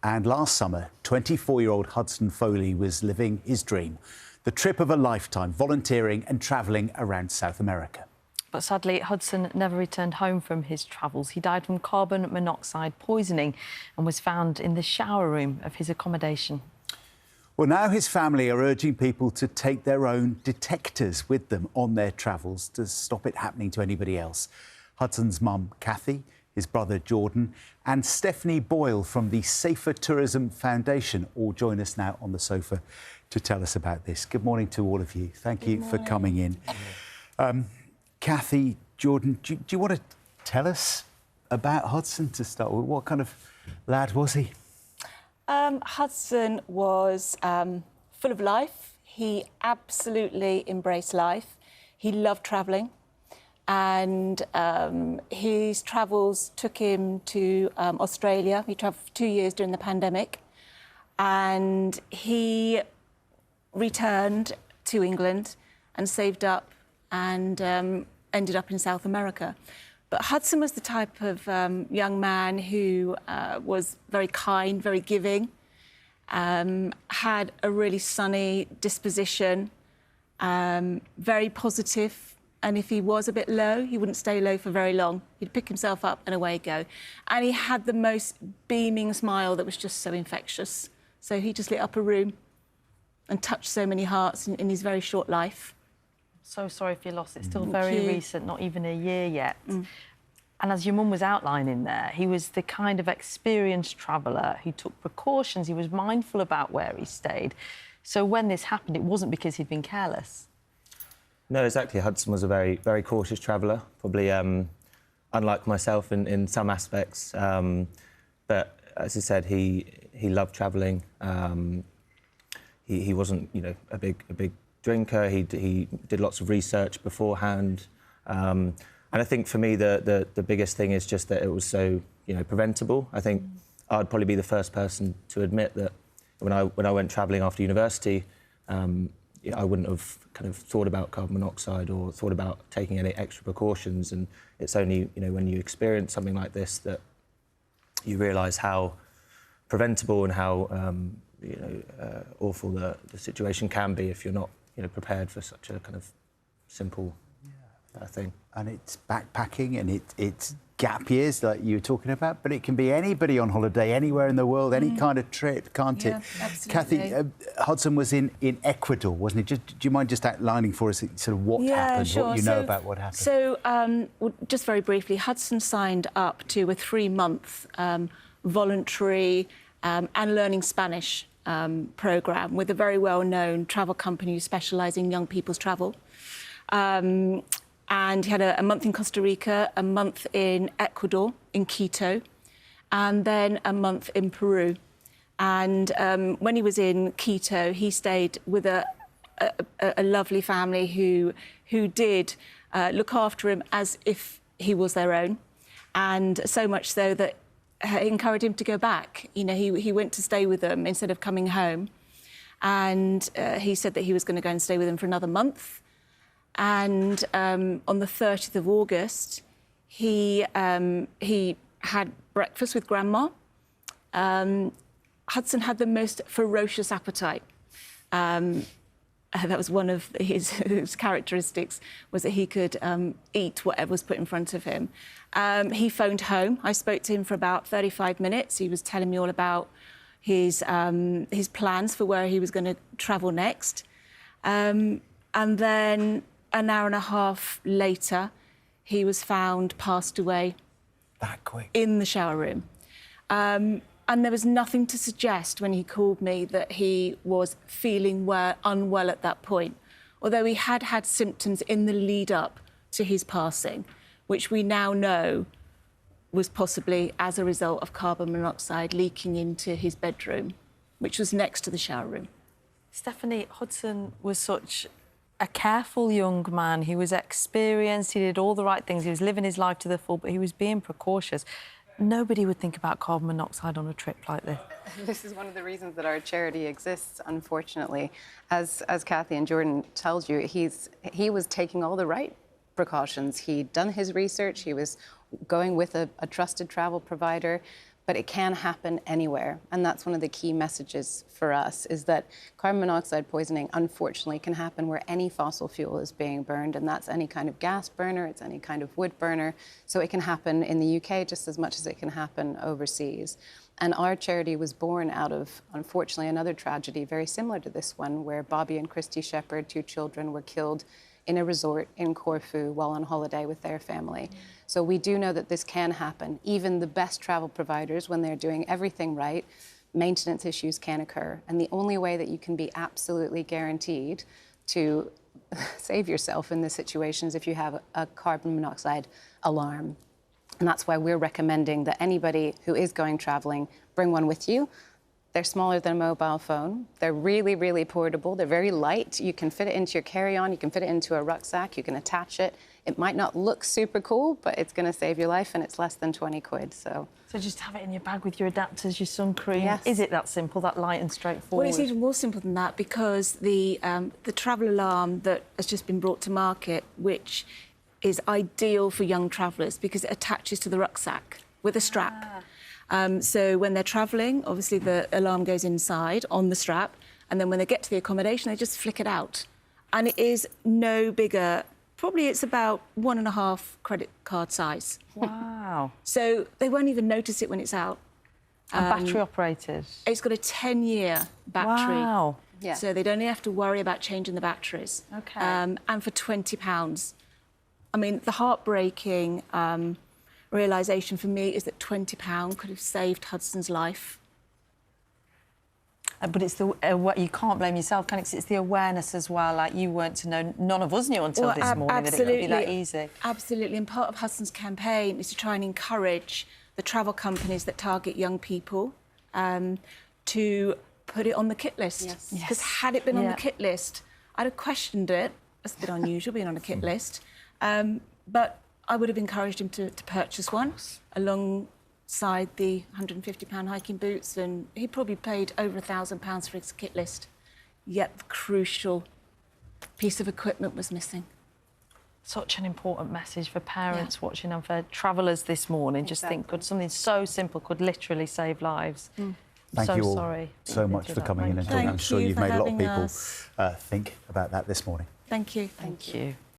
And last summer, 24-year-old Hudson Foley was living his dream, the trip of a lifetime, volunteering and travelling around South America. But sadly, Hudson never returned home from his travels. He died from carbon monoxide poisoning and was found in the shower room of his accommodation. Well, now his family are urging people to take their own detectors with them on their travels to stop it happening to anybody else. Hudson's mum, Cathy, his brother, Jordan, and Stephanie Boyle from the Safer Tourism Foundation all join us now on the sofa to tell us about this. Good morning to all of you. Thank you for coming in. Cathy, Jordan, do you want to tell us about Hudson to start with? What kind of lad was he? Hudson was full of life. He absolutely embraced life. He loved travelling, and his travels took him to Australia. He travelled for 2 years during the pandemic, and he returned to England and saved up and ended up in South America. But Hudson was the type of young man who was very kind, very giving, had a really sunny disposition, very positive, and if he was a bit low, he wouldn't stay low for very long. He'd pick himself up and away he'd go. And he had the most beaming smile that was just so infectious. So he just lit up a room and touched so many hearts in his very short life. So sorry for your loss. It's still very recent, not even a year yet. And as your mum was outlining there, he was the kind of experienced traveller who took precautions. He was mindful about where he stayed. So when this happened, it wasn't because he'd been careless. No, exactly. Hudson was a very, very cautious traveller, probably unlike myself in some aspects. But as I said, he loved travelling. He wasn't, you know, a big drinker. He did lots of research beforehand. And I think for me, the biggest thing is just that it was so, you know, preventable. I think I'd probably be the first person to admit that when I went travelling after university, I wouldn't have kind of thought about carbon monoxide or thought about taking any extra precautions. And it's only, you know, when you experience something like this that you realise how preventable and how awful the situation can be if you're not, you know, prepared for such a kind of simple thing. And it's backpacking and it's gap years like you were talking about, but it can be anybody on holiday anywhere in the world, any kind of trip, can't it? Absolutely. Cathy, Hudson was in Ecuador, wasn't he? Do you mind just outlining for us sort of what happened, sure. what you know about what happened? So, well, just very briefly, Hudson signed up to a 3-month voluntary and learning Spanish programme with a very well-known travel company who specialise in young people's travel. And he had a month in Costa Rica, a month in Ecuador, in Quito, and then a month in Peru. And when he was in Quito, he stayed with a lovely family who did look after him as if he was their own, and so much so that encouraged him to go back. You know, he went to stay with them instead of coming home. And he said that he was going to go and stay with them for another month. And on the 30th of August, he had breakfast with Grandma. Hudson had the most ferocious appetite. That was one of his characteristics, was that he could eat whatever was put in front of him. He phoned home. I spoke to him for about 35 minutes. He was telling me all about his plans for where he was going to travel next. And then an hour and a half later, he was found passed away. That quick? In the shower room. And there was nothing to suggest when he called me that he was feeling unwell at that point, although he had had symptoms in the lead-up to his passing, which we now know was possibly as a result of carbon monoxide leaking into his bedroom, which was next to the shower room. Stephanie, Hudson was such a careful young man. He was experienced, he did all the right things, he was living his life to the full, but he was being precautious. Nobody would think about carbon monoxide on a trip like this. This is one of the reasons that our charity exists, unfortunately. As Cathy and Jordan told you, he was taking all the right precautions. He'd done his research, he was going with a trusted travel provider, but it can happen anywhere. And that's one of the key messages for us, is that carbon monoxide poisoning, unfortunately, can happen where any fossil fuel is being burned, and that's any kind of gas burner, it's any kind of wood burner. So it can happen in the UK just as much as it can happen overseas. And our charity was born out of, unfortunately, another tragedy very similar to this one, where Bobby and Christy Shepherd, 2 children, were killed in a resort in Corfu while on holiday with their family. So we do know that this can happen. Even the best travel providers, when they're doing everything right, maintenance issues can occur. And the only way that you can be absolutely guaranteed to save yourself in this situation is if you have a carbon monoxide alarm. And that's why we're recommending that anybody who is going traveling, bring one with you. They're smaller than a mobile phone. They're really, really portable. They're very light. You can fit it into your carry-on. You can fit it into a rucksack. You can attach it. It might not look super cool, but it's going to save your life, and it's less than 20 quid. So just have it in your bag with your adapters, your sun cream. Yes. Is it that simple, that light and straightforward? Well, it's even more simple than that, because the travel alarm that has just been brought to market, which is ideal for young travellers because it attaches to the rucksack with a strap. So when they're travelling, obviously the alarm goes inside on the strap, and then when they get to the accommodation, they just flick it out. And it is no bigger. Probably it's about 1.5 credit card size. Wow. So they won't even notice it when it's out. And battery operated? It's got a 10-year battery. Wow. Yeah. So they don't have to worry about changing the batteries. OK. And for £20. I mean, the heartbreaking realisation for me is that £20 could have saved Hudson's life. But it's the you can't blame yourself, can it? 'Cause it's the awareness as well. Like, you weren't to know, none of us knew until this morning that it would be that easy. Absolutely. And part of Hudson's campaign is to try and encourage the travel companies that target young people to put it on the kit list. Yes. Because had it been on the kit list, I'd have questioned it. It's a bit unusual being on a kit list. But I would have encouraged him to purchase one alongside the £150 hiking boots, and he probably paid over £1,000 for his kit list. Yet the crucial piece of equipment was missing. Such an important message for parents watching and for travellers this morning. Just think, could something so simple could literally save lives. Thank you all so much for coming in and talking. I'm sure you've made a lot of people think about that this morning. Thank you. Thank you.